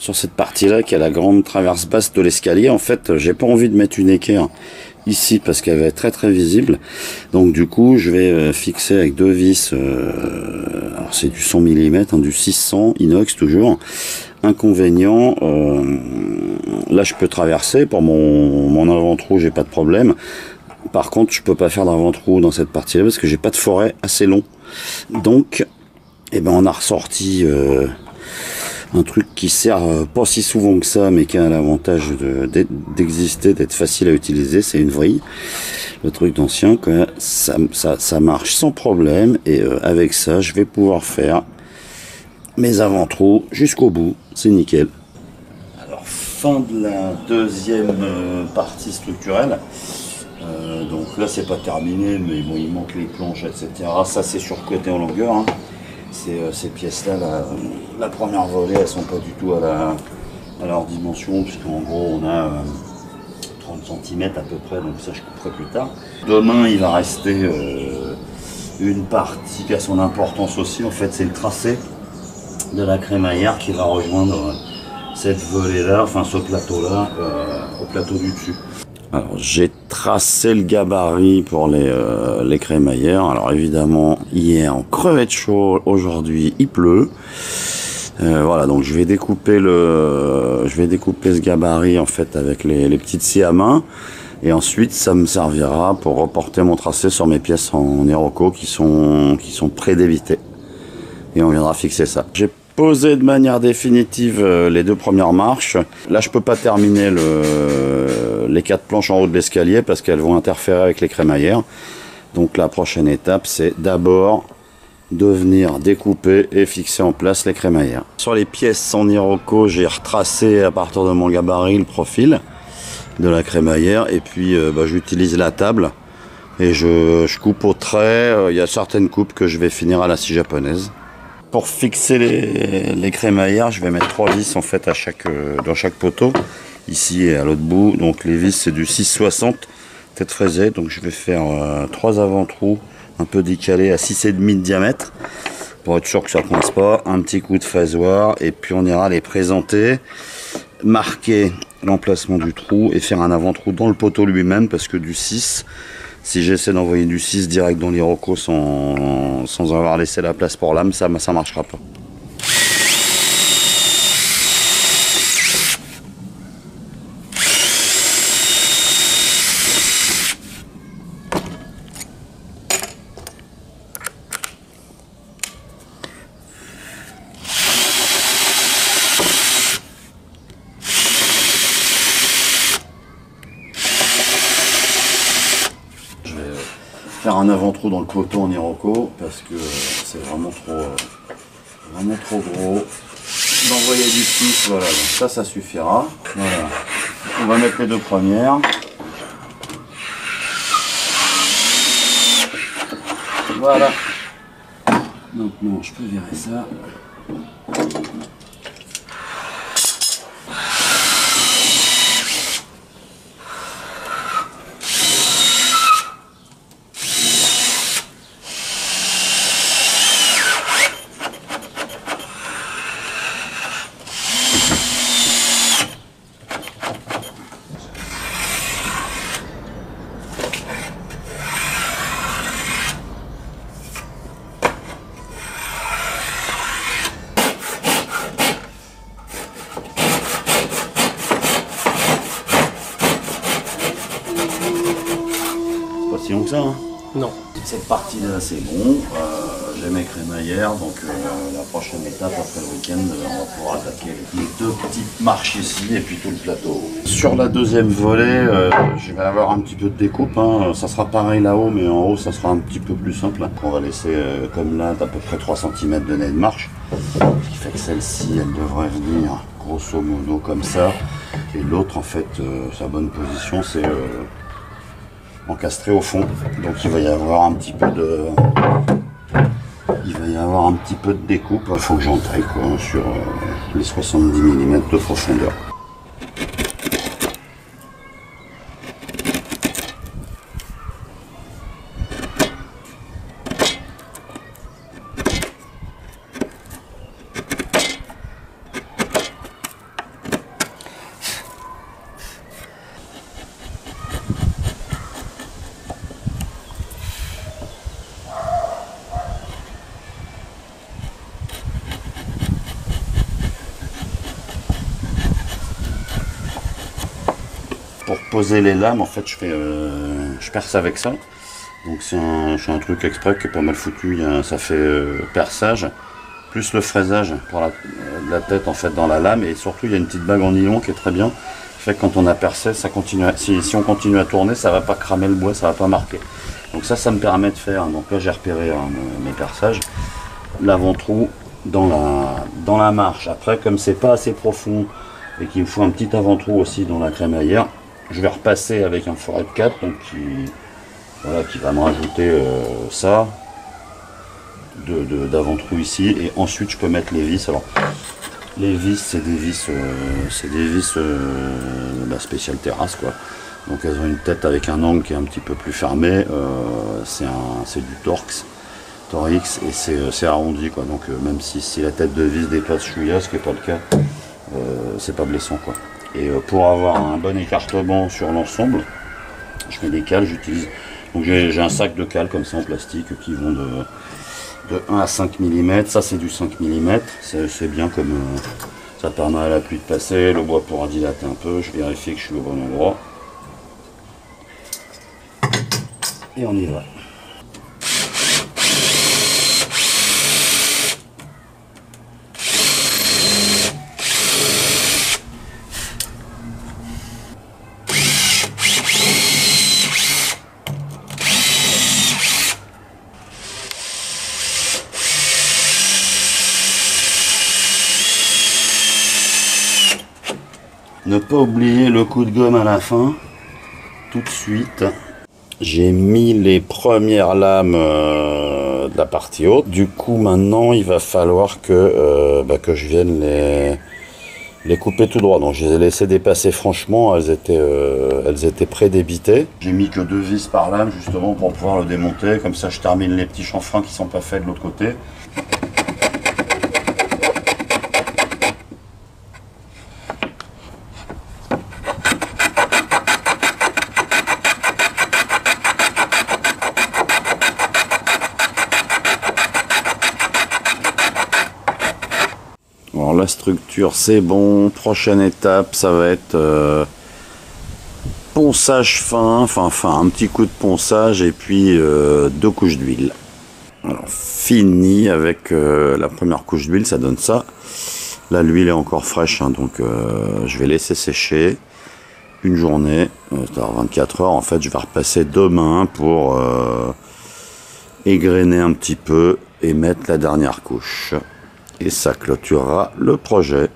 sur cette partie-là, qui est la grande traverse basse de l'escalier. En fait, j'ai pas envie de mettre une équerre ici parce qu'elle va être très très visible. Donc du coup, je vais fixer avec deux vis, alors c'est du 100 mm, hein, du 600 inox toujours. Inconvénient, là je peux traverser pour mon avant-trou, j'ai pas de problème. Par contre, je peux pas faire d'avant-trou dans cette partie-là parce que j'ai pas de forêt assez long. Donc, eh ben, on a ressorti un truc qui sert pas si souvent que ça, mais qui a l'avantage d'exister, d'être facile à utiliser. C'est une vrille. Le truc d'ancien, ça marche sans problème. Et avec ça, je vais pouvoir faire mes avant-trous jusqu'au bout. C'est nickel. Alors, fin de la deuxième partie structurelle. Donc là c'est pas terminé, mais bon, il manque les planches, etc. Ça c'est surcoté en longueur, hein. Ces pièces là, la première volée, elles sont pas du tout à leur dimension, puisqu'en gros on a 30 cm à peu près, donc ça je couperai plus tard. Demain il va rester une partie qui a son importance aussi, en fait c'est le tracé de la crémaillère qui va rejoindre cette volée là, enfin ce plateau là, au plateau du dessus. Alors j'ai tracé le gabarit pour les crémaillères. Alors évidemment hier on crevait de chaud, aujourd'hui il pleut. Voilà, donc je vais découper ce gabarit en fait avec les petites scies à main. Et ensuite ça me servira pour reporter mon tracé sur mes pièces en Iroko qui sont pré-débitées. Et on viendra fixer ça. J'ai posé de manière définitive les deux premières marches. Là je peux pas terminer les 4 planches en haut de l'escalier parce qu'elles vont interférer avec les crémaillères. Donc la prochaine étape c'est d'abord de venir découper et fixer en place les crémaillères. Sur les pièces en Iroko, j'ai retracé à partir de mon gabarit le profil de la crémaillère et puis j'utilise la table et je coupe au trait. Il y a certaines coupes que je vais finir à la scie japonaise. Pour fixer les crémaillères, je vais mettre 3 vis en fait dans chaque poteau, ici et à l'autre bout. Donc les vis c'est du 6,60 tête fraisée, donc je vais faire 3 avant-trous un peu décalés à 6,5 de diamètre pour être sûr que ça ne coince pas. Un petit coup de fraisoir et puis on ira les présenter, marquer l'emplacement du trou et faire un avant-trou dans le poteau lui-même parce que du 6, si j'essaie d'envoyer du 6 direct dans l'Iroko sans avoir laissé la place pour l'âme, ça marchera pas. Faire un avant-trou dans le poteau en Iroko parce que c'est vraiment trop gros d'envoyer du 6. Voilà, donc ça suffira. Voilà, on va mettre les deux premières. Voilà, donc non, je peux virer ça. Si long que ça, hein. Non. Cette partie-là, c'est bon. J'ai mes crémaillères, donc la prochaine étape, après le week-end, on va pouvoir attaquer les deux petites marches ici et puis tout le plateau. Sur la deuxième volée, je vais avoir un petit peu de découpe, hein. Ça sera pareil là-haut, mais en haut, ça sera un petit peu plus simple. On va laisser, comme là, d'à peu près 3 cm de nez de marche. Ce qui fait que celle-ci, elle devrait venir grosso modo comme ça. Et l'autre, en fait, sa bonne position, c'est encastré au fond, donc il va y avoir un petit peu de découpe. Il faut que j'en taille sur les 70 mm de profondeur. poser les lames, en fait, je perce avec ça. Donc c'est un truc exprès qui est pas mal foutu. Ça fait perçage, plus le fraisage pour la tête en fait dans la lame. Et surtout, il y a une petite bague en nylon qui est très bien. Fait que quand on a percé, ça continue si on continue à tourner, ça va pas cramer le bois, ça va pas marquer. Donc ça me permet de faire. Donc là, j'ai repéré mes perçages. L'avant-trou dans la marche. Après, comme c'est pas assez profond et qu'il me faut un petit avant-trou aussi dans la crémaillère, je vais repasser avec un foret de 4 donc qui va me rajouter ça d'avant-trou ici, et ensuite je peux mettre les vis. Alors les vis, c'est des vis spécial terrasse quoi. Donc elles ont une tête avec un angle qui est un petit peu plus fermé. C'est du Torx et c'est arrondi quoi. Donc même si la tête de vis dépasse chouïa, ce qui n'est pas le cas, c'est pas blessant quoi. Et pour avoir un bon écartement sur l'ensemble, je mets des cales, j'utilise. Donc j'ai un sac de cales comme ça en plastique qui vont de 1 à 5 mm. Ça c'est du 5 mm. C'est bien comme ça permet à la pluie de passer, le bois pourra dilater un peu. Je vérifie que je suis au bon endroit. Et on y va. Ne pas oublier le coup de gomme à la fin, tout de suite. J'ai mis les premières lames de la partie haute. Du coup, maintenant, il va falloir que je vienne les couper tout droit. Donc, je les ai laissées dépasser franchement. Elles étaient pré-débitées. J'ai mis que 2 vis par lame, justement, pour pouvoir le démonter. Comme ça, je termine les petits chanfreins qui sont pas faits de l'autre côté. Alors la structure c'est bon, prochaine étape ça va être ponçage fin, un petit coup de ponçage et puis 2 couches d'huile. Alors fini avec la première couche d'huile, ça donne ça. Là l'huile est encore fraîche hein, donc je vais laisser sécher une journée, 24 heures en fait. Je vais repasser demain pour égrener un petit peu et mettre la dernière couche. Et ça clôturera le projet.